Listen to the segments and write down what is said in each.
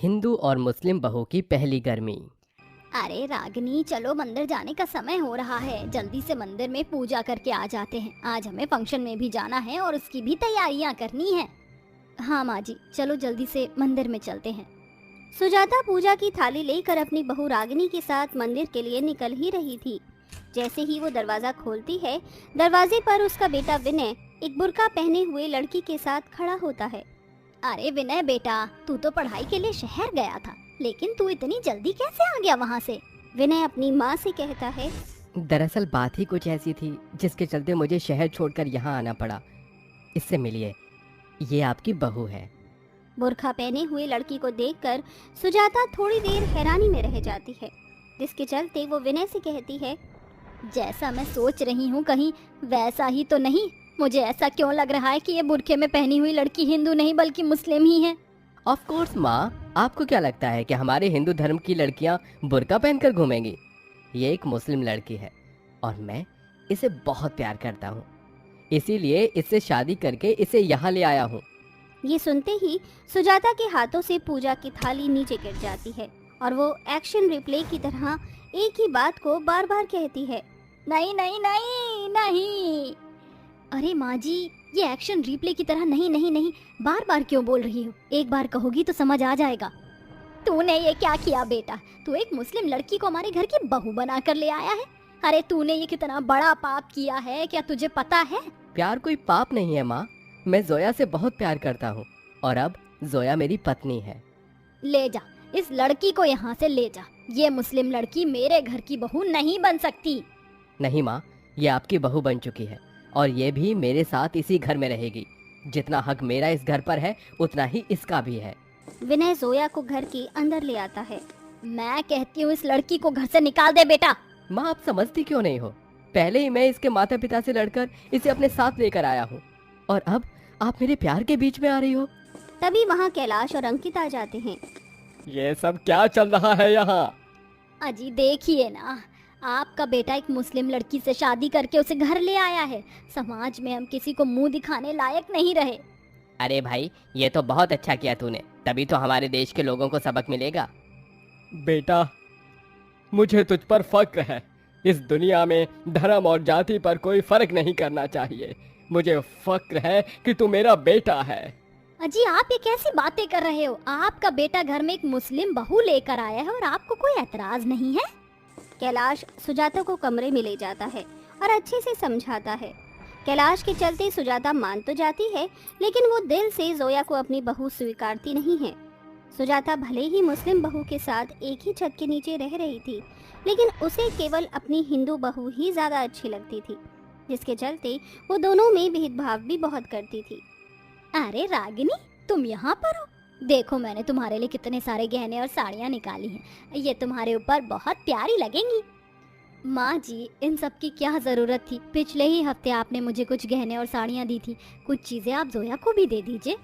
हिंदू और मुस्लिम बहू की पहली गर्मी। अरे रागिनी, चलो मंदिर जाने का समय हो रहा है। जल्दी से मंदिर में पूजा करके आ जाते हैं। आज हमें फंक्शन में भी जाना है और उसकी भी तैयारियां करनी है। हाँ माँ जी, चलो जल्दी से मंदिर में चलते हैं। सुजाता पूजा की थाली लेकर अपनी बहू रागिनी के साथ मंदिर के लिए निकल ही रही थी। जैसे ही वो दरवाजा खोलती है, दरवाजे पर उसका बेटा विनय एक बुर्का पहने हुए लड़की के साथ खड़ा होता है। अरे विनय बेटा, तू तो पढ़ाई के लिए शहर गया था, लेकिन तू इतनी जल्दी कैसे आ गया वहाँ से? विनय अपनी माँ से कहता है। दरअसल बात ही कुछ ऐसी थी जिसके चलते मुझे शहर छोड़कर यहाँ आना पड़ा। इससे मिलिए, ये आपकी बहू है। बुर्खा पहने हुए लड़की को देखकर सुजाता थोड़ी देर हैरानी में रह जाती है, जिसके चलते वो विनय से कहती है, जैसा मैं सोच रही हूँ कहीं वैसा ही तो नहीं। मुझे ऐसा क्यों लग रहा है कि ये बुर्खे में पहनी हुई लड़की हिंदू नहीं बल्कि मुस्लिम ही है। ऑफ कोर्स माँ, आपको क्या लगता है कि हमारे हिंदू धर्म की लड़कियाँ बुर्का पहनकर घूमेंगी? ये एक मुस्लिम लड़की है और मैं इसे बहुत प्यार करता हूँ, इसीलिए इससे शादी करके इसे यहाँ ले आया हूँ। ये सुनते ही सुजाता के हाथों से पूजा की थाली नीचे गिर जाती है और वो एक्शन रिप्ले की तरह एक ही बात को बार बार कहती है, नहीं नहीं नहीं नहीं। अरे माँ जी, ये एक्शन रिप्ले की तरह नहीं नहीं नहीं बार बार क्यों बोल रही हो? एक बार कहोगी तो समझ आ जाएगा। तूने ये क्या किया बेटा? तू एक मुस्लिम लड़की को हमारे घर की बहू बना कर ले आया है। अरे तूने ये कितना बड़ा पाप किया है, क्या तुझे पता है? प्यार कोई पाप नहीं है माँ, मैं जोया से बहुत प्यार करता हूँ और अब जोया मेरी पत्नी है। ले जा, इस लड़की को यहाँ से ले जा। ये मुस्लिम लड़की मेरे घर की बहू नहीं बन सकती। नहीं माँ, ये आपकी बहू बन चुकी है और ये भी मेरे साथ इसी घर में रहेगी। जितना हक मेरा इस घर पर है उतना ही इसका भी है। विनय जोया को घर के अंदर ले आता है। मैं कहती हूँ इस लड़की को घर से निकाल दे बेटा। माँ, आप समझती क्यों नहीं हो? पहले ही मैं इसके माता पिता से लड़कर इसे अपने साथ लेकर आया हूँ और अब आप मेरे प्यार के बीच में आ रही हो। तभी वहाँ कैलाश और अंकित आ जाते हैं। ये सब क्या चल रहा है यहाँ? अजी देखिए ना, आपका बेटा एक मुस्लिम लड़की से शादी करके उसे घर ले आया है। समाज में हम किसी को मुंह दिखाने लायक नहीं रहे। अरे भाई, ये तो बहुत अच्छा किया तूने, तभी तो हमारे देश के लोगों को सबक मिलेगा। बेटा, मुझे तुझ पर फक्र है। इस दुनिया में धर्म और जाति पर कोई फर्क नहीं करना चाहिए। मुझे फक्र है कि तू मेरा बेटा है। अजी आप ये कैसी बातें कर रहे हो? आपका बेटा घर में एक मुस्लिम बहू लेकर आया है और आपको कोई एतराज नहीं है? कैलाश सुजाता को कमरे में ले जाता है और अच्छे से समझाता है। कैलाश के चलते सुजाता मान तो जाती है, लेकिन वो दिल से जोया को अपनी बहू स्वीकारती नहीं है। सुजाता भले ही मुस्लिम बहू के साथ एक ही छत के नीचे रह रही थी, लेकिन उसे केवल अपनी हिंदू बहू ही ज्यादा अच्छी लगती थी, जिसके चलते वो दोनों में भेदभाव भी बहुत करती थी। अरे रागिनी, तुम यहाँ पर हो? देखो मैंने तुम्हारे लिए कितने सारे गहने और साड़ियाँ निकाली हैं। ये तुम्हारे ऊपर बहुत प्यारी लगेंगी। माँ जी, इन सब की क्या ज़रूरत थी? पिछले ही हफ्ते आपने मुझे कुछ गहने और साड़ियाँ दी थी। कुछ चीज़ें आप जोया को भी दे दीजिए।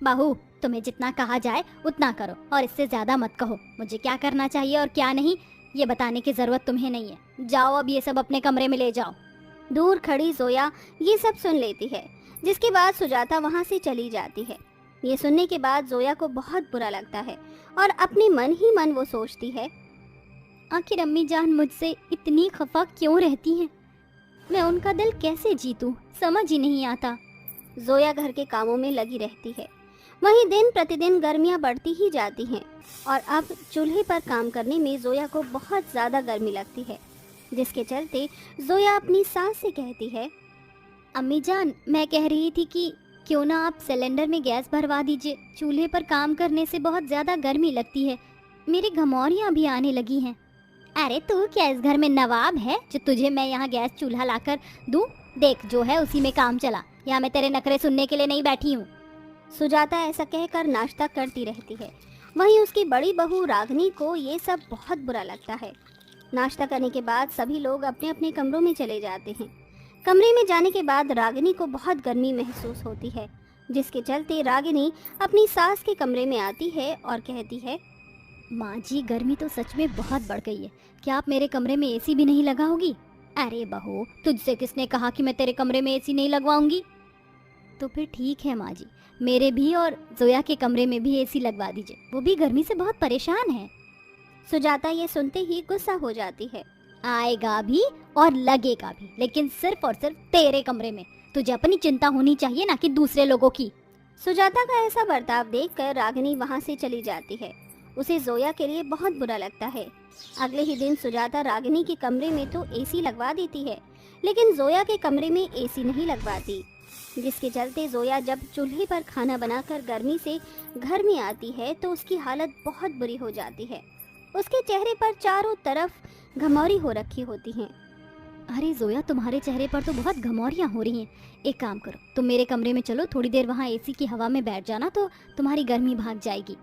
बहू, तुम्हें जितना कहा जाए उतना करो और इससे ज़्यादा मत कहो। मुझे क्या करना चाहिए और क्या नहीं, ये बताने की ज़रूरत तुम्हें नहीं है। जाओ अब ये सब अपने कमरे में ले जाओ। दूर खड़ी जोया ये सब सुन लेती है, जिसके बाद सुजाता वहाँ से चली जाती है। ये सुनने के बाद जोया को बहुत बुरा लगता है और अपने मन ही मन वो सोचती है, आखिर अम्मी जान मुझसे इतनी खफा क्यों रहती हैं? मैं उनका दिल कैसे जीतूं, समझ ही नहीं आता। जोया घर के कामों में लगी रहती है। वहीं दिन प्रतिदिन गर्मियां बढ़ती ही जाती हैं और अब चूल्हे पर काम करने में जोया को बहुत ज़्यादा गर्मी लगती है, जिसके चलते जोया अपनी सास से कहती है, अम्मी जान, मैं कह रही थी कि क्यों ना आप सिलेंडर में गैस भरवा दीजिए। चूल्हे पर काम करने से बहुत ज़्यादा गर्मी लगती है। मेरी घमौरियाँ भी आने लगी हैं। अरे तू क्या इस घर में नवाब है जो तुझे मैं यहाँ गैस चूल्हा लाकर दूँ? देख, जो है उसी में काम चला। यहाँ मैं तेरे नखरे सुनने के लिए नहीं बैठी हूँ। सुजाता ऐसा कहकर नाश्ता करती रहती है। वहीं उसकी बड़ी बहू रागिनी को ये सब बहुत बुरा लगता है। नाश्ता करने के बाद सभी लोग अपने अपने कमरों में चले जाते हैं। कमरे में जाने के बाद रागिनी को बहुत गर्मी महसूस होती है, जिसके चलते रागिनी अपनी सास के कमरे में आती है और कहती है, माँ जी, गर्मी तो सच में बहुत बढ़ गई है। क्या आप मेरे कमरे में एसी भी नहीं लगाओगी? अरे बहू, तुझसे किसने कहा कि मैं तेरे कमरे में एसी नहीं लगवाऊंगी? तो फिर ठीक है माँ जी, मेरे भी और जोया के कमरे में भी एसी लगवा दीजिए, वो भी गर्मी से बहुत परेशान है। सुजाता ये सुनते ही गुस्सा हो जाती है। आएगा भी और लगेगा भी, लेकिन सिर्फ और सिर्फ तेरे कमरे में। तुझे अपनी चिंता होनी चाहिए, ना कि दूसरे लोगों की। सुजाता का ऐसा बर्ताव देखकर रागिनी वहां से चली जाती है। उसे जोया के लिए बहुत बुरा लगता है। अगले ही दिन सुजाता रागिनी के कमरे में तो एसी लगवा देती है, लेकिन जोया के कमरे में एसी नहीं लगवाती, जिसके चलते जोया जब चूल्हे पर खाना बनाकर गर्मी से घर में आती है तो उसकी हालत बहुत बुरी हो जाती है। उसके चेहरे पर चारों तरफ घमौरी हो रखी होती हैं। अरे जोया, तुम्हारे चेहरे पर तो बहुत घमौरियां हो रही हैं। एक काम करो, तुम मेरे कमरे में चलो, थोड़ी देर वहाँ एसी की हवा में बैठ जाना तो तुम्हारी गर्मी भाग जाएगी।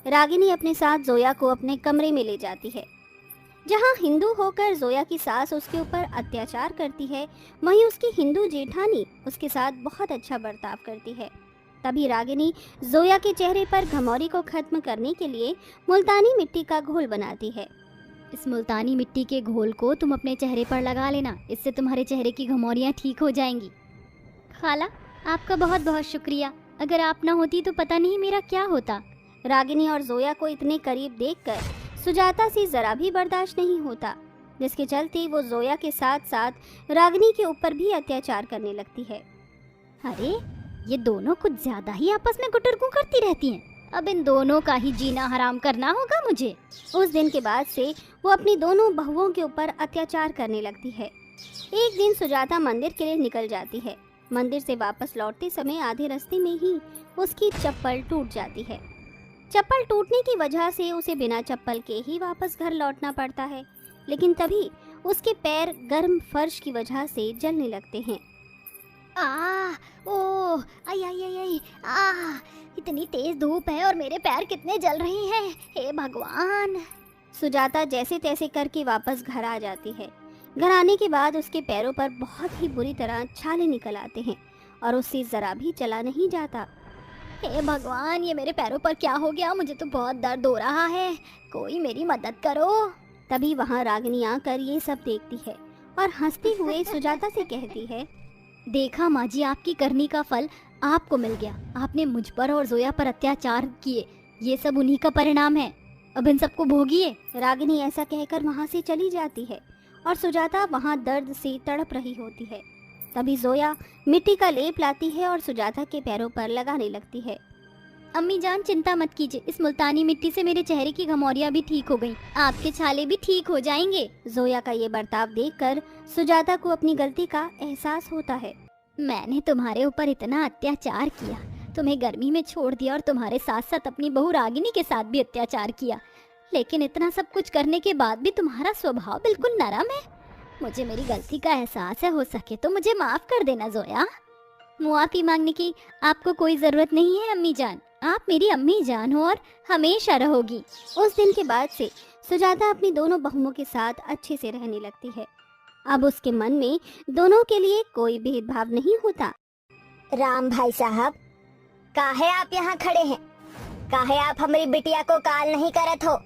रागिनी अपने साथ जोया को अपने कमरे में ले जाती है। जहाँ हिंदू होकर जोया की सास उसके ऊपर अत्याचार करती है, वहीं उसकी हिंदू जेठानी उसके साथ बहुत अच्छा बर्ताव करती है। तभी रागिनी जोया के चेहरे पर घमौरी को खत्म करने के लिए मुल्तानी मिट्टी का घोल बनाती है। इस मुल्तानी मिट्टी के घोल को तुम अपने चेहरे पर लगा लेना, इससे तुम्हारे चेहरे की घमौरियाँ ठीक हो जाएंगी। खाला, आपका बहुत बहुत शुक्रिया। अगर आप ना होती तो पता नहीं मेरा क्या होता। रागिनी और जोया को इतने करीब देखकर सुजाता से जरा भी बर्दाश्त नहीं होता, जिसके चलते वो जोया के साथ साथ रागिनी के ऊपर भी अत्याचार करने लगती है। अरे, ये दोनों कुछ ज्यादा ही आपस में गुटरगू करती रहती हैं। अब इन दोनों का ही जीना हराम करना होगा मुझे। उस दिन के बाद से वो अपनी दोनों बहुओं के ऊपर अत्याचार करने लगती है। एक दिन सुजाता मंदिर के लिए निकल जाती है। मंदिर से वापस लौटते समय आधे रास्ते में ही उसकी चप्पल टूट जाती है। चप्पल टूटने की वजह से उसे बिना चप्पल के ही वापस घर लौटना पड़ता है, लेकिन तभी उसके पैर गर्म फर्श की वजह से जलने लगते हैं। ओह, आई आई आई आई, इतनी तेज धूप है और मेरे पैर कितने जल रहे हैं, हे भगवान। सुजाता जैसे तैसे करके वापस घर आ जाती है। घर आने के बाद उसके पैरों पर बहुत ही बुरी तरह छाले निकल आते हैं और उससे जरा भी चला नहीं जाता। हे भगवान, ये मेरे पैरों पर क्या हो गया? मुझे तो बहुत दर्द हो रहा है, कोई मेरी मदद करो। तभी वहाँ रागिनी आकर ये सब देखती है और हंसते हुए सुजाता से कहती है, देखा माँ जी, आपकी करनी का फल आपको मिल गया। आपने मुझ पर और जोया पर अत्याचार किए, ये सब उन्हीं का परिणाम है। अब इन सबको भोगिए। रागिनी ऐसा कहकर वहाँ से चली जाती है और सुजाता वहाँ दर्द से तड़प रही होती है। तभी जोया मिट्टी का लेप लाती है और सुजाता के पैरों पर लगाने लगती है। अम्मी जान, चिंता मत कीजिए, इस मुल्तानी मिट्टी से मेरे चेहरे की घमौरियाँ भी ठीक हो गईं, आपके छाले भी ठीक हो जाएंगे। जोया का ये बर्ताव देखकर सुजाता को अपनी गलती का एहसास होता है। मैंने तुम्हारे ऊपर इतना अत्याचार किया, तुम्हें गर्मी में छोड़ दिया और तुम्हारे साथ साथ अपनी बहू रागिनी के साथ भी अत्याचार किया, लेकिन इतना सब कुछ करने के बाद भी तुम्हारा स्वभाव बिल्कुल नरम है। मुझे मेरी गलती का एहसास है, हो सके तो मुझे माफ कर देना जोया। मुआफी मांगने की आपको कोई जरूरत नहीं है अम्मी जान, आप मेरी अम्मी जान हो और हमेशा रहोगी। उस दिन के बाद से सुजाता अपनी दोनों बहुओं के साथ अच्छे से रहने लगती है। अब उसके मन में दोनों के लिए कोई भेदभाव नहीं होता। राम भाई साहब, काहे आप यहाँ खड़े हैं? काहे आप हमारी बिटिया को कॉल नहीं करत हो?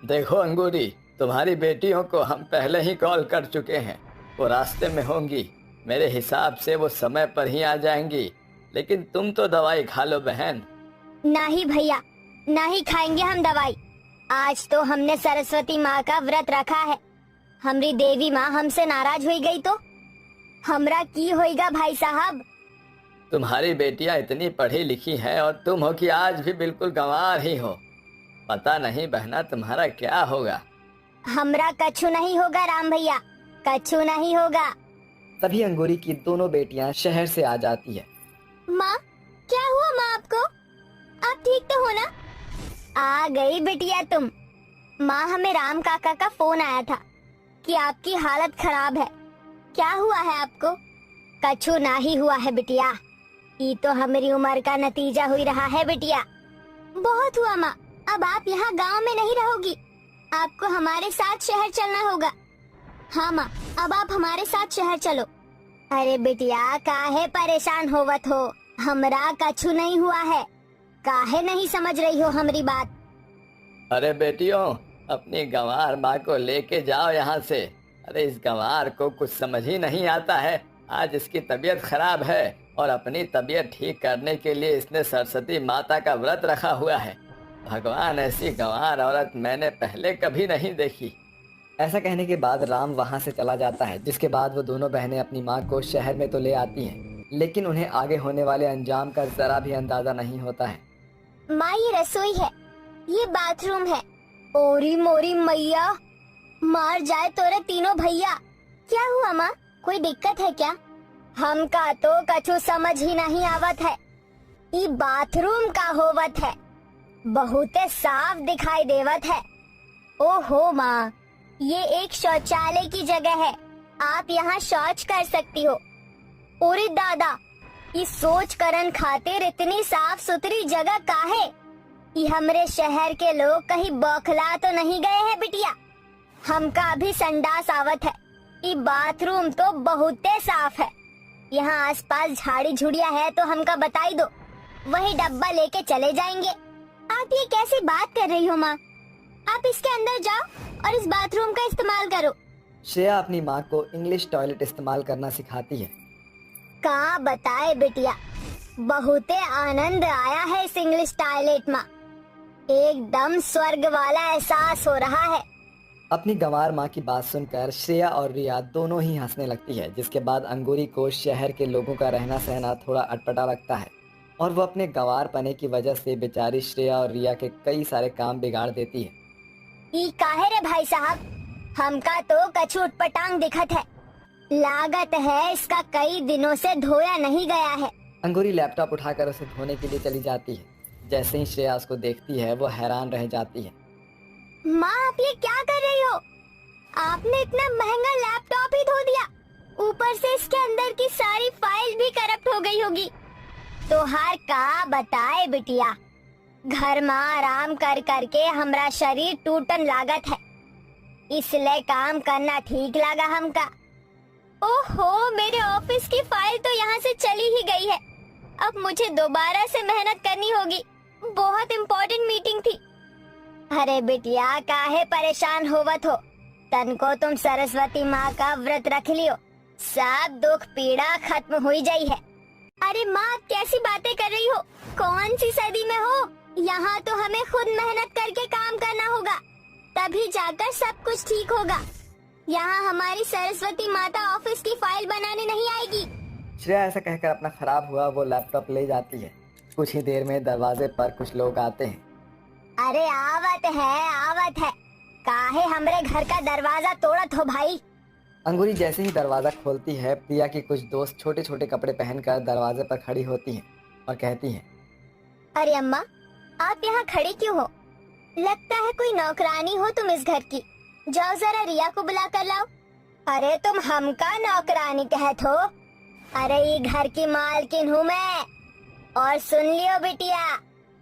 देखो अंगूरी, तुम्हारी बेटियों को हम पहले ही कॉल कर चुके हैं, वो रास्ते में होंगी। मेरे हिसाब से वो समय पर ही आ जाएंगी, लेकिन तुम तो दवाई खा लो बहन। नहीं भैया, नहीं खाएंगे हम दवाई। आज तो हमने सरस्वती माँ का व्रत रखा है। हमारी देवी माँ हमसे नाराज हुई गई तो हमरा की होएगा भाई साहब? तुम्हारी बेटियां इतनी पढ़ी लिखी हैं और तुम हो कि आज भी बिल्कुल गंवार ही हो। पता नहीं बहना तुम्हारा क्या होगा। हमरा कछु नहीं होगा राम भैया, कछु नहीं होगा। तभी अंगूरी की दोनों बेटियां शहर से आ जाती है। माँ, क्या हुआ माँ आपको? आप ठीक तो हो ना? आ गई बिटिया तुम। माँ, हमें राम काका का फोन आया था कि आपकी हालत खराब है। क्या हुआ है आपको? कछु ना ही हुआ है बिटिया, ये तो हमारी उम्र का नतीजा हुई रहा है बिटिया। बहुत हुआ माँ, अब आप यहाँ गांव में नहीं रहोगी, आपको हमारे साथ शहर चलना होगा। हाँ माँ, अब आप हमारे साथ शहर चलो। अरे बिटिया, काहे परेशान होवत हो? हमरा कछु नहीं हुआ है, काहे नहीं समझ रही हो हमारी बात? अरे बेटियों, अपनी गंवार माँ को लेके जाओ यहाँ से। अरे इस गंवार को कुछ समझ ही नहीं आता है। आज इसकी तबीयत खराब है और अपनी तबीयत ठीक करने के लिए इसने सरस्वती माता का व्रत रखा हुआ है। भगवान, ऐसी गंवार औरत मैंने पहले कभी नहीं देखी। ऐसा कहने के बाद राम वहाँ से चला जाता है, जिसके बाद वो दोनों बहनें अपनी माँ को शहर में तो ले आती हैं, लेकिन उन्हें आगे होने वाले अंजाम का जरा भी अंदाजा नहीं होता है। माँ, ये रसोई है, ये बाथरूम है। ओरी मोरी मैया, मार जाए तोरे तीनों भैया। क्या हुआ माँ, कोई दिक्कत है क्या? हमका तो कछु समझ ही नहीं आवत है। ये बाथरूम का होवत है, बहुत साफ दिखाई देवत है। ओहो माँ, ये एक शौचालय की जगह है, आप यहाँ शौच कर सकती हो। ओरे दादा, ये सोच करन खातिर इतनी साफ सुथरी जगह काहे? ये हमरे शहर के लोग कहीं बौखला तो नहीं गए हैं बिटिया? हमका भी संडास आवत है। ये बाथरूम तो बहुते साफ है। यहाँ आसपास झाड़ी झुड़िया है तो हमका बताई दो, वही डब्बा लेके चले जाएंगे। आप ये कैसी बात कर रही हो माँ? आप इसके अंदर जाओ और इस बाथरूम का इस्तेमाल करो। श्रेया अपनी माँ को इंग्लिश टॉयलेट इस्तेमाल करना सिखाती है। कहाँ बताए बिटिया, बहुते आनंद आया है इस इंग्लिश टॉयलेट में। एकदम स्वर्ग वाला एहसास हो रहा है। अपनी गंवार माँ की बात सुनकर श्रेया और रिया दोनों ही हंसने लगती है, जिसके बाद अंगूरी को शहर के लोगों का रहना सहना थोड़ा अटपटा लगता है और वो अपने गंवार पने की वजह से बेचारी श्रेया और रिया के कई सारे काम बिगाड़ देती है। ई काहे रे भाई साहब, हमका तो कछु उटपटांग दिखत है। लागत है इसका कई दिनों से धोया नहीं गया है। अंगूरी लैपटॉप उठाकर उसे धोने के लिए चली जाती है। जैसे ही श्रेया उसको देखती है वो हैरान रह जाती है। माँ, आप ये क्या कर रही हो? आपने इतना महंगा लैपटॉप ही धो दिया, ऊपर से इसके अंदर की सारी फाइल भी करप्ट हो गई होगी। तो हर का बताए बिटिया, घर में आराम कर करके हमारा शरीर टूटन लागत है, इसलिए काम करना ठीक लगा हमका। ओहो, मेरे ऑफिस की फाइल तो यहाँ से चली ही गई है। अब मुझे दोबारा से मेहनत करनी होगी, बहुत इम्पोर्टेंट मीटिंग थी। अरे बिटिया, काहे परेशान होवत हो? तनको तुम सरस्वती माँ का व्रत रख लियो, सब दुख पीड़ा खत्म हुई जाई है। अरे माँ, आप कैसी बातें कर रही हो? कौन सी सदी में हो? यहाँ तो हमें खुद मेहनत करके काम करना होगा, तभी जाकर सब कुछ ठीक होगा। यहाँ हमारी सरस्वती माता ऑफिस की फाइल बनाने नहीं आएगी। श्रेया ऐसा कहकर अपना खराब हुआ वो लैपटॉप ले जाती है। कुछ ही देर में दरवाजे पर कुछ लोग आते हैं। अरे आवत है, काहे हमरे घर का दरवाजा तोड़त हो भाई? अंगूरी जैसे ही दरवाजा खोलती है, प्रिया की कुछ दोस्त छोटे छोटे कपड़े पहनकर दरवाजे पर खड़ी होती हैं और कहती हैं, अरे अम्मा, आप यहाँ खड़ी क्यों हो? लगता है कोई नौकरानी हो तुम इस घर की। जाओ जरा रिया को बुला कर लाओ। अरे तुम हमका नौकरानी कहत हो? अरे ये घर की मालकिन हूँ मैं। और सुन लियो बिटिया,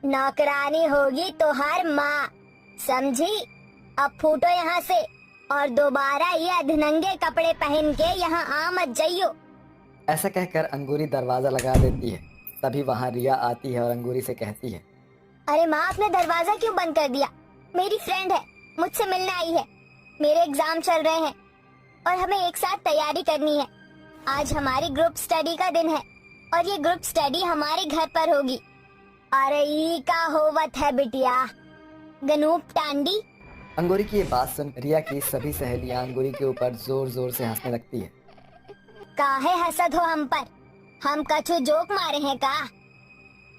नौकरानी होगी तो हर माँ, समझी? अब फूटो यहाँ से और दोबारा ये अधनंगे कपड़े पहन के यहाँ आ मत जाइयो। ऐसा कहकर अंगूरी दरवाजा लगा देती है। तभी वहाँ रिया आती है और अंगूरी से कहती है, अरे माँ, आपने दरवाजा क्यों बंद कर दिया? मेरी फ्रेंड है, मुझसे मिलने आई है। मेरे एग्जाम चल रहे हैं और हमें एक साथ तैयारी करनी है। आज हमारी ग्रुप स्टडी का दिन है और ये ग्रुप स्टडी हमारे घर पर होगी। अरे ई का होवत है बिटिया, गनूप टांडी। अंगूरी की ये बात सुन रिया की सभी सहेलियां अंगूरी के ऊपर जोर जोर से हंसने लगती है। काहे हसद हो हम पर? हम कछु जोक मारे हैं का?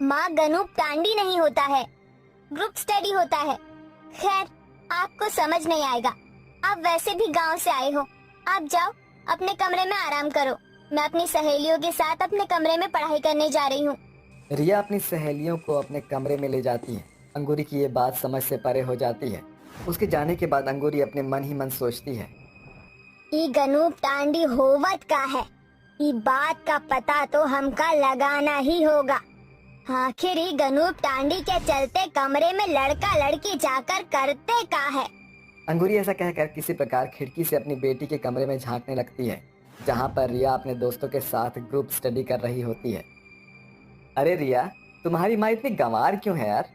माँ, गनूप टांडी नहीं होता है, ग्रुप स्टडी होता है। खैर, आपको समझ नहीं आएगा, आप वैसे भी गांव से आए हो। आप जाओ अपने कमरे में आराम करो, मैं अपनी सहेलियों के साथ अपने कमरे में पढ़ाई करने जा रही हूँ। रिया अपनी सहेलियों को अपने कमरे में ले जाती है। अंगूरी की ये बात समझ से परे हो जाती है। उसके जाने के बाद अंगूरी अपने मन ही मन सोचती है, ये गनूप टांडी होवत का है, ये बात का पता तो हमका लगाना ही होगा। आखिर ये गनूप टांडी के चलते कमरे में लड़का लड़की जाकर करते का है। अंगूरी ऐसा कहकर किसी प्रकार खिड़की से अपनी बेटी के कमरे में झांकने लगती है, जहाँ पर रिया अपने दोस्तों के साथ ग्रुप स्टडी कर रही होती है। अरे रिया, तुम्हारी माँ इतनी गंवार क्यों है यार?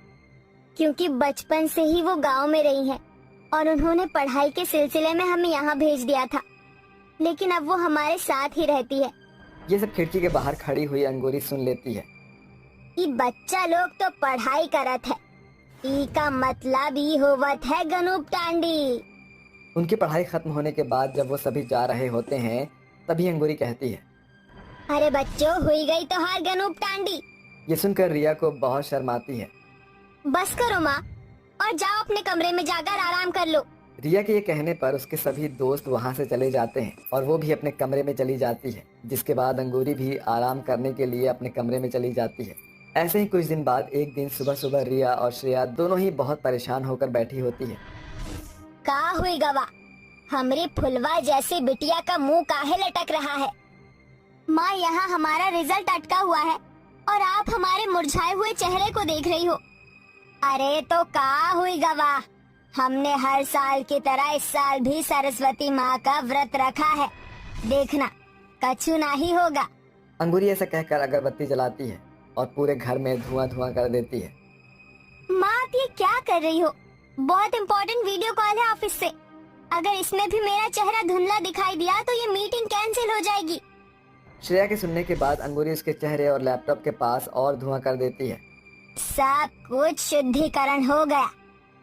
क्योंकि बचपन से ही वो गांव में रही हैं और उन्होंने पढ़ाई के सिलसिले में हमें यहाँ भेज दिया था, लेकिन अब वो हमारे साथ ही रहती है। ये सब खिड़की के बाहर खड़ी हुई अंगूरी सुन लेती है। ई बच्चा लोग तो पढ़ाई करत है, ई का मतलब ही होवत है गनूप टांडी। उनकी पढ़ाई खत्म होने के बाद जब वो सभी जा रहे होते हैं तभी अंगूरी कहती है, अरे बच्चों, हुई गई तो हार गनूप टांडी। ये सुनकर रिया को बहुत शर्म आती है। बस करो माँ, और जाओ अपने कमरे में जाकर आराम कर लो। रिया के ये कहने पर उसके सभी दोस्त वहाँ से चले जाते हैं और वो भी अपने कमरे में चली जाती है, जिसके बाद अंगूरी भी आराम करने के लिए अपने कमरे में चली जाती है। ऐसे ही कुछ दिन बाद एक दिन सुबह सुबह रिया और श्रेया दोनों ही बहुत परेशान होकर बैठी होती है। का हुई गवा, हमरे फुलवा जैसे बिटिया का मुंह काहे लटक रहा है? माँ, यहाँ हमारा रिजल्ट अटका हुआ है और आप हमारे मुरझाए हुए चेहरे को देख रही हो। अरे तो का हुई गवा, हमने हर साल की तरह इस साल भी सरस्वती माँ का व्रत रखा है, देखना कछु नहीं होगा। अंगूरी ऐसा कहकर अगरबत्ती जलाती है और पूरे घर में धुआं धुआं कर देती है। माँ, आप ये क्या कर रही हो? बहुत इम्पोर्टेंट वीडियो कॉल है ऑफिस से, अगर इसमें भी मेरा चेहरा धुंधला दिखाई दिया तो ये मीटिंग कैंसिल हो जाएगी। श्रेया के सुनने के बाद अंगूरी उसके चेहरे और लैपटॉप के पास और धुआं कर देती है। सब कुछ शुद्धिकरण हो गया,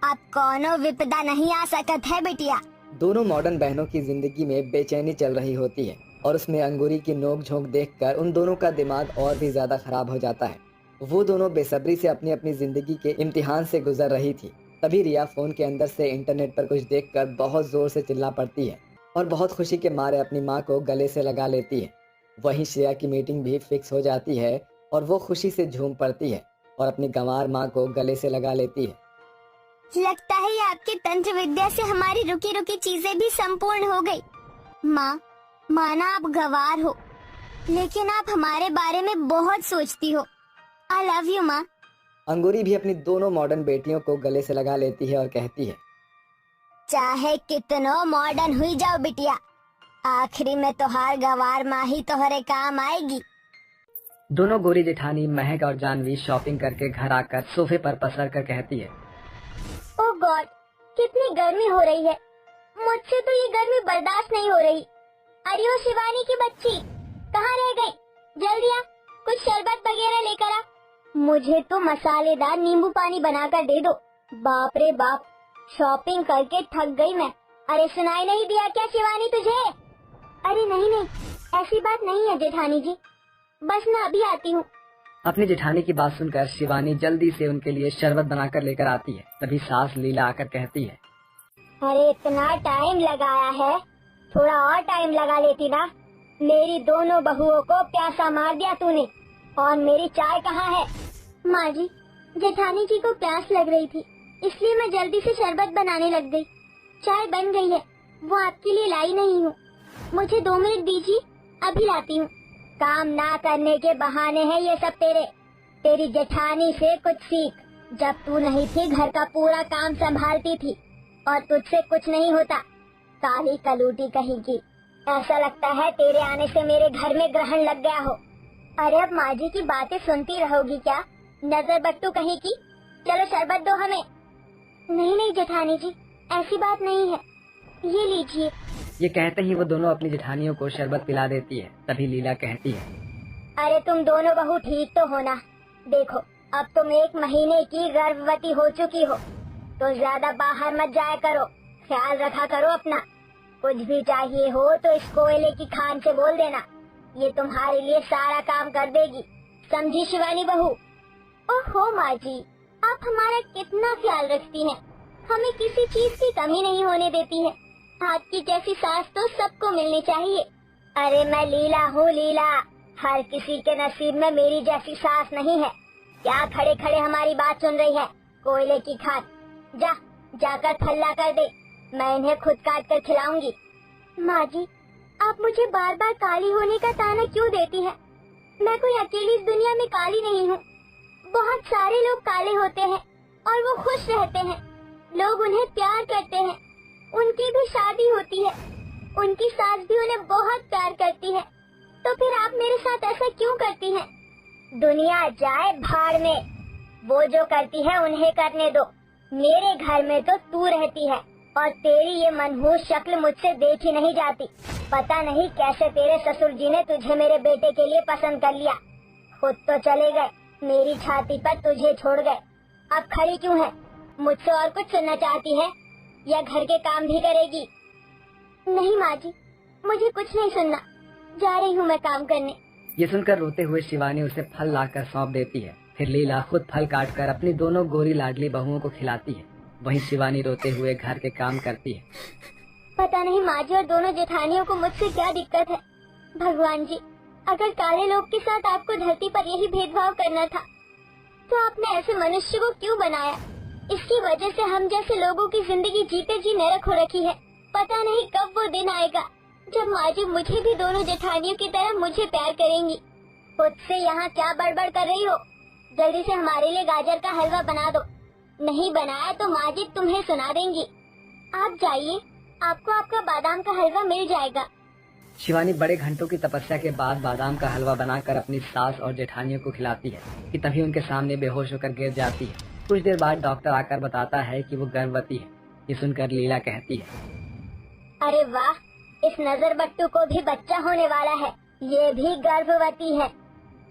अब कोनो विपदा नहीं आ सकत है बिटिया। दोनों मॉडर्न बहनों की जिंदगी में बेचैनी चल रही होती है और उसमें अंगूरी की नोक झोंक देखकर उन दोनों का दिमाग और भी ज्यादा खराब हो जाता है। वो दोनों बेसब्री से अपनी अपनी जिंदगी के इम्तिहान से गुजर रही थी। तभी रिया फोन के अंदर से इंटरनेट पर कुछ देखकर बहुत जोर से चिल्ला पड़ती है और बहुत खुशी के मारे अपनी माँ को गले से लगा लेती है। वहीं श्रेया की मीटिंग भी फिक्स हो जाती है और वो खुशी से झूम पड़ती है और अपनी गंवार माँ को गले से लगा लेती है। लगता है ये आपके तंत्र विद्या से हमारी रुकी रुकी चीजें भी संपूर्ण हो गई। माँ, माना आप गंवार हो, लेकिन आप हमारे बारे में बहुत सोचती हो। आई लव यू माँ। अंगूरी भी अपनी दोनों मॉडर्न बेटियों को गले से लगा लेती है और कहती है, चाहे कितनो मॉडर्न हुई जाओ बिटिया, आखिरी में तोहार गंवार माँ ही तोहरे काम आएगी। दोनों गोरी जेठानी महक और जानवी शॉपिंग करके घर आकर सोफे पर पसर कर कहती है, ओह गॉड, कितनी गर्मी हो रही है, मुझसे तो ये गर्मी बर्दाश्त नहीं हो रही। अरे ओ शिवानी की बच्ची, कहाँ रह गई? जल्दी आ, कुछ शरबत वगैरह लेकर आ। मुझे तो मसालेदार नींबू पानी बनाकर दे दो। बाप रे बाप, शॉपिंग करके थक गई मैं। अरे सुनाई नहीं दिया क्या शिवानी तुझे? अरे नहीं नहीं, ऐसी बात नहीं है जेठानी जी, बस मैं अभी आती हूँ। अपनी जेठानी की बात सुनकर शिवानी जल्दी से उनके लिए शरबत बनाकर लेकर आती है। तभी सास लीला आकर कहती है, अरे इतना टाइम लगाया है, थोड़ा और टाइम लगा लेती ना। मेरी दोनों बहुओं को प्यासा मार दिया तूने। और मेरी चाय कहाँ है? माँ जी, जेठानी जी को प्यास लग रही थी, इसलिए मैं जल्दी से शरबत बनाने लग गई। चाय बन गई है, वो आपके लिए लाई नहीं हूँ। मुझे 2 मिनट दीजिए, अभी लाती हूँ। काम ना करने के बहाने हैं ये सब तेरे। तेरी जेठानी से कुछ सीख। जब तू नहीं थी घर का पूरा काम संभालती थी और तुझसे कुछ नहीं होता। काली कलूटी कहीं की, ऐसा लगता है तेरे आने से मेरे घर में ग्रहण लग गया हो। अरे अब माँ जी की बातें सुनती रहोगी क्या? नजर बट्टू कहीं की। चलो शरबत दो हमें। नहीं नहीं जेठानी जी, ऐसी बात नहीं है, ये लीजिए। ये कहते ही वो दोनों अपनी जेठानियों को शरबत पिला देती है। तभी लीला कहती है, अरे तुम दोनों बहू ठीक तो हो ना? देखो, अब तुम 1 महीने की गर्भवती हो चुकी हो, तो ज्यादा बाहर मत जाया करो, ख्याल रखा करो अपना। कुछ भी चाहिए हो तो इस कोयले की खान से बोल देना, ये तुम्हारे लिए सारा काम कर देगी। समझी शिवानी बहू? ओहो माँ जी, आप हमारा कितना ख्याल रखती हैं, हमें किसी चीज की कमी नहीं होने देती है। आपकी जैसी सास तो सबको मिलनी चाहिए। अरे मैं लीला हूँ लीला, हर किसी के नसीब में मेरी जैसी सास नहीं है। क्या खड़े खड़े हमारी बात सुन रही है? कोयले की खान, जा जाकर खल्ला कर दे, मैं इन्हें खुद काट कर खिलाऊंगी। माँ जी, आप मुझे बार बार काली होने का ताना क्यों देती हैं? मैं कोई अकेली इस दुनिया में काली नहीं हूँ। बहुत सारे लोग काले होते हैं और वो खुश रहते हैं, लोग उन्हें प्यार करते हैं, उनकी भी शादी होती है, उनकी सास भी उन्हें बहुत प्यार करती है। तो फिर आप मेरे साथ ऐसा क्यों करती हैं? दुनिया जाए भाड़ में, वो जो करती है उन्हें करने दो। मेरे घर में तो तू रहती है और तेरी ये मनहूस शक्ल मुझसे देखी नहीं जाती। पता नहीं कैसे तेरे ससुर जी ने तुझे मेरे बेटे के लिए पसंद कर लिया। खुद तो चले गए, मेरी छाती पर तुझे छोड़ गए। अब खड़ी क्यों है? मुझसे और कुछ सुनना चाहती है या घर के काम भी करेगी? नहीं माँ जी, मुझे कुछ नहीं सुनना, जा रही हूँ मैं काम करने। ये सुनकर रोते हुए शिवानी उसे फल लाकर सौंप देती है। फिर लीला खुद फल काटकर अपनी दोनों गोरी लाडली बहुओं को खिलाती है। वहीं शिवानी रोते हुए घर के काम करती है। पता नहीं माँ जी और दोनों जेठानियों को मुझसे क्या दिक्कत है। भगवान जी, अगर काले लोग के साथ आपको धरती पर यही भेदभाव करना था तो आपने ऐसे मनुष्य को क्यों बनाया? इसकी वजह से हम जैसे लोगों की जिंदगी जीते जी नरक हो रखी है। पता नहीं कब वो दिन आएगा जब माँ जी मुझे भी दोनों जेठानियों की तरह मुझे प्यार करेंगी। खुद से यहाँ क्या बड़बड़ कर रही हो? जल्दी से हमारे लिए गाजर का हलवा बना दो। नहीं बनाया तो माँ जी तुम्हें सुना देंगी। आप जाइए, आपको आपका बादाम का हलवा मिल जाएगा। शिवानी बड़े घंटों की तपस्या के बाद बादाम का हलवा बनाकर अपनी सास और जेठानियों को खिलाती है कि तभी उनके सामने बेहोश होकर गिर जाती है। कुछ देर बाद डॉक्टर आकर बताता है कि वो गर्भवती है। ये सुनकर लीला कहती है, अरे वाह, इस नजर बट्टू को भी बच्चा होने वाला है। ये भी गर्भवती है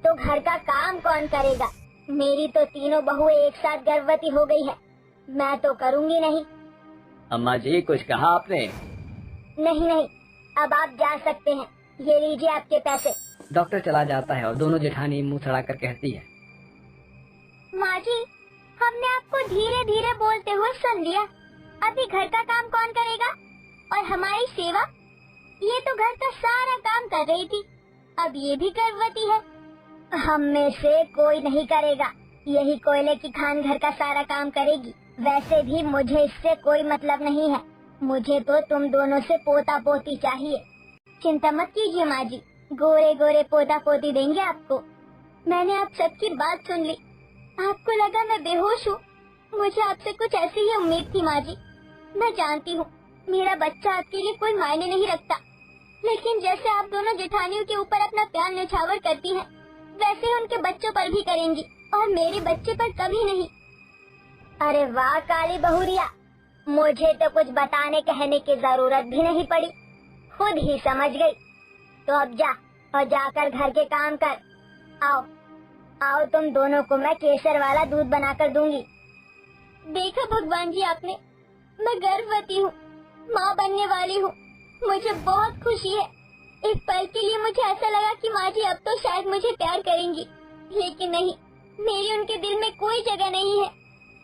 तो घर का काम कौन करेगा? मेरी तो तीनों बहू एक साथ गर्भवती हो गई है, मैं तो करूँगी नहीं। अम्मा जी कुछ कहा आपने? नहीं नहीं, अब आप जा सकते हैं, ये लीजिए आपके पैसे। डॉक्टर चला जाता है और दोनों जेठानी मुंह चढ़ाकर कहती है, माँ जी, हमने आपको धीरे धीरे बोलते हुए सुन लिया। अभी घर का काम कौन करेगा और हमारी सेवा? ये तो घर का सारा काम कर रही थी, अब ये भी गर्भवती है। हम में से कोई नहीं करेगा, यही कोयले की खान घर का सारा काम करेगी। वैसे भी मुझे इससे कोई मतलब नहीं है, मुझे तो तुम दोनों से पोता पोती चाहिए। चिंता मत कीजिए माँ जी, गोरे गोरे पोता पोती देंगे आपको। मैंने आप सबकी बात सुन ली, आपको लगा मैं बेहोश हूँ। मुझे आपसे कुछ ऐसी ही उम्मीद थी माँ जी। मैं जानती हूँ मेरा बच्चा आपके लिए कोई मायने नहीं रखता, लेकिन जैसे आप दोनों जेठानियों के ऊपर अपना प्यार न्यौछावर करती हैं, वैसे उनके बच्चों पर भी करेंगी और मेरे बच्चे पर कभी नहीं। अरे वाह काली बहुरिया, मुझे तो कुछ बताने कहने की जरूरत भी नहीं पड़ी, खुद ही समझ गई। तो अब जा और जाकर घर के काम कर। आओ आओ, तुम दोनों को मैं केसर वाला दूध बनाकर दूंगी। देखा भगवान जी आपने, मैं गर्भवती हूँ, माँ बनने वाली हूँ। मुझे बहुत खुशी है। एक पल के लिए मुझे ऐसा लगा कि माँ जी अब तो शायद मुझे प्यार करेंगी, लेकिन नहीं, मेरी उनके दिल में कोई जगह नहीं है।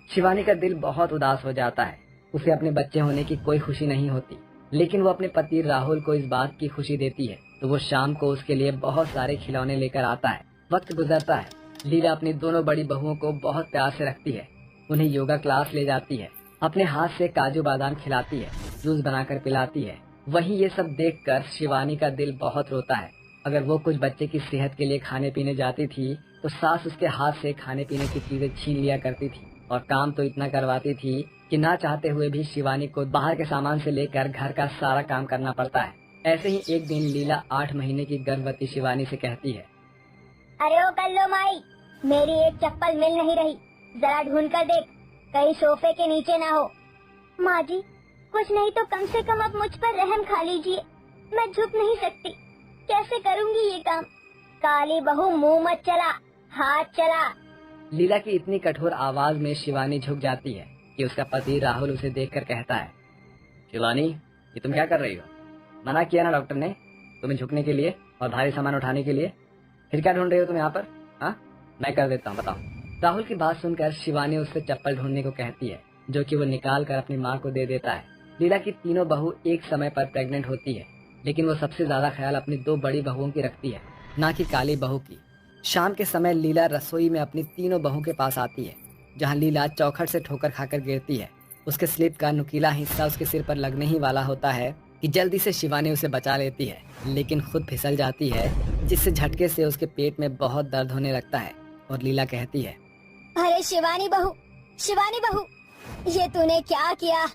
शिवानी का दिल बहुत उदास हो जाता है। उसे अपने बच्चे होने की कोई खुशी नहीं होती, लेकिन वो अपने पति राहुल को इस बात की खुशी देती है तो वो शाम को उसके लिए बहुत सारे खिलौने लेकर आता है। वक्त गुजरता है। लीला अपनी दोनों बड़ी बहुओं को बहुत प्यार से रखती है, उन्हें योगा क्लास ले जाती है, अपने हाथ से काजू बादाम खिलाती है, जूस बनाकर पिलाती है। वहीं ये सब देखकर शिवानी का दिल बहुत रोता है। अगर वो कुछ बच्चे की सेहत के लिए खाने पीने जाती थी तो सास उसके हाथ से खाने पीने की चीजें छीन लिया करती थी और काम तो इतना करवाती थी कि ना चाहते हुए भी शिवानी को बाहर के सामान से लेकर घर का सारा काम करना पड़ता है। ऐसे ही एक दिन लीला 8 महीने की गर्भवती शिवानी से कहती है, अरे ओ कल्लो माई, मेरी एक चप्पल मिल नहीं रही, जरा ढूंढ कर देख, कहीं सोफे के नीचे ना हो। माँ जी, कुछ नहीं तो कम से कम अब मुझ पर रहम खा लीजिए, मैं झुक नहीं सकती, कैसे करूँगी ये काम? काली बहू मुँह मत चला, हाथ चला। लीला की इतनी कठोर आवाज में शिवानी झुक जाती है कि उसका पति राहुल उसे देखकर कहता है, शिवानी, ये तुम क्या कर रही हो? मना किया ना डॉक्टर ने तुम्हें झुकने के लिए और भारी सामान उठाने के लिए, फिर क्या ढूंढ रही हो तुम यहाँ पर? हाँ, मैं कर देता हूँ, बताओ। राहुल की बात सुनकर शिवानी उससे चप्पल ढूंढने को कहती है, जो कि वो निकाल कर अपनी माँ को दे देता है। लीला की तीनों बहू एक समय पर प्रेग्नेंट होती है, लेकिन वो सबसे ज्यादा ख्याल अपनी 2 बड़ी बहुओं की रखती है, ना कि काली बहू की। शाम के समय लीला रसोई में अपनी तीनों बहू के पास आती है, जहाँ लीला चौखट से ठोकर खाकर गिरती है। उसके स्लिप का नुकीला हिस्सा उसके सिर पर लगने ही वाला होता है कि जल्दी से शिवानी उसे बचा लेती है, लेकिन खुद फिसल जाती है, जिससे झटके से उसके पेट में बहुत दर्द होने लगता है और लीला कहती है, अरे शिवानी बहू, ये तूने क्या किया?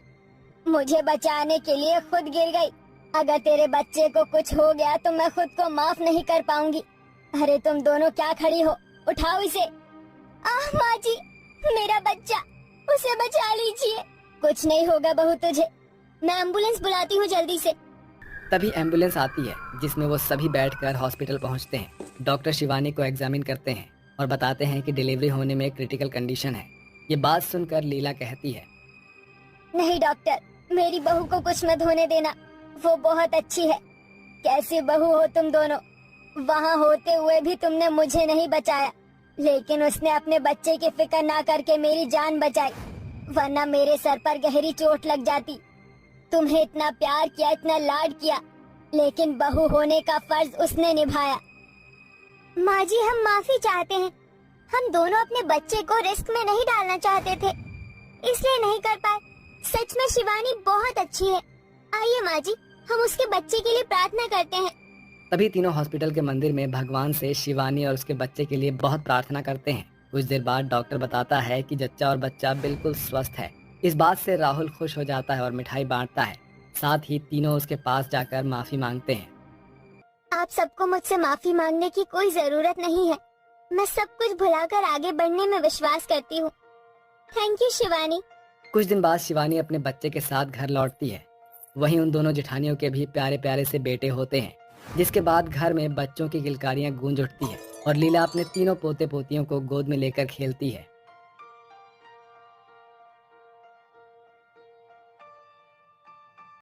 मुझे बचाने के लिए खुद गिर गई। अगर तेरे बच्चे को कुछ हो गया तो मैं खुद को माफ नहीं कर पाऊंगी। अरे तुम दोनों क्या खड़ी हो, उठाओ इसे। आह माँ जी, मेरा बच्चा, उसे बचा लीजिए। कुछ नहीं होगा बहू तुझे, मैं एम्बुलेंस बुलाती हूँ जल्दी से। तभी एम्बुलेंस आती है जिसमें वो सभी बैठकर हॉस्पिटल पहुंचते हैं। डॉक्टर शिवानी को एग्जामिन करते हैं और बताते हैं कि डिलीवरी होने में क्रिटिकल कंडीशन है। ये बात सुनकर लीला कहती है, नहीं डॉक्टर, मेरी बहू को कुछ मत होने देना, वो बहुत अच्छी है। कैसी बहू हो तुम दोनों, वहाँ होते हुए भी तुमने मुझे नहीं बचाया, लेकिन उसने अपने बच्चे की फिक्र ना करके मेरी जान बचाई, वरना मेरे सर पर गहरी चोट लग जाती। तुम्हें इतना प्यार किया, इतना लाड किया, लेकिन बहू होने का फर्ज उसने निभाया। माँ जी, हम माफी चाहते हैं, हम दोनों अपने बच्चे को रिस्क में नहीं डालना चाहते थे, इसलिए नहीं कर पाए। सच में शिवानी बहुत अच्छी है। आइए माँ जी, हम उसके बच्चे के लिए प्रार्थना करते हैं। तभी तीनों हॉस्पिटल के मंदिर में भगवान से शिवानी और उसके बच्चे के लिए बहुत प्रार्थना करते हैं। कुछ देर बाद डॉक्टर बताता है कि जच्चा और बच्चा बिल्कुल स्वस्थ है। इस बात से राहुल खुश हो जाता है और मिठाई बांटता है। साथ ही तीनों उसके पास जाकर माफी मांगते हैं। आप सबको मुझसे माफी मांगने की कोई जरूरत नहीं है, मैं सब कुछ भुलाकर आगे बढ़ने में विश्वास करती हूँ। Thank you Shivani. कुछ दिन बाद शिवानी अपने बच्चे के साथ घर लौटती है। वहीं उन दोनों जेठानियों के भी प्यारे प्यारे से बेटे होते हैं, जिसके बाद घर में बच्चों की किलकारियां गूंज उठती है और लीला अपने तीनों पोते पोतियों को गोद में लेकर खेलती है।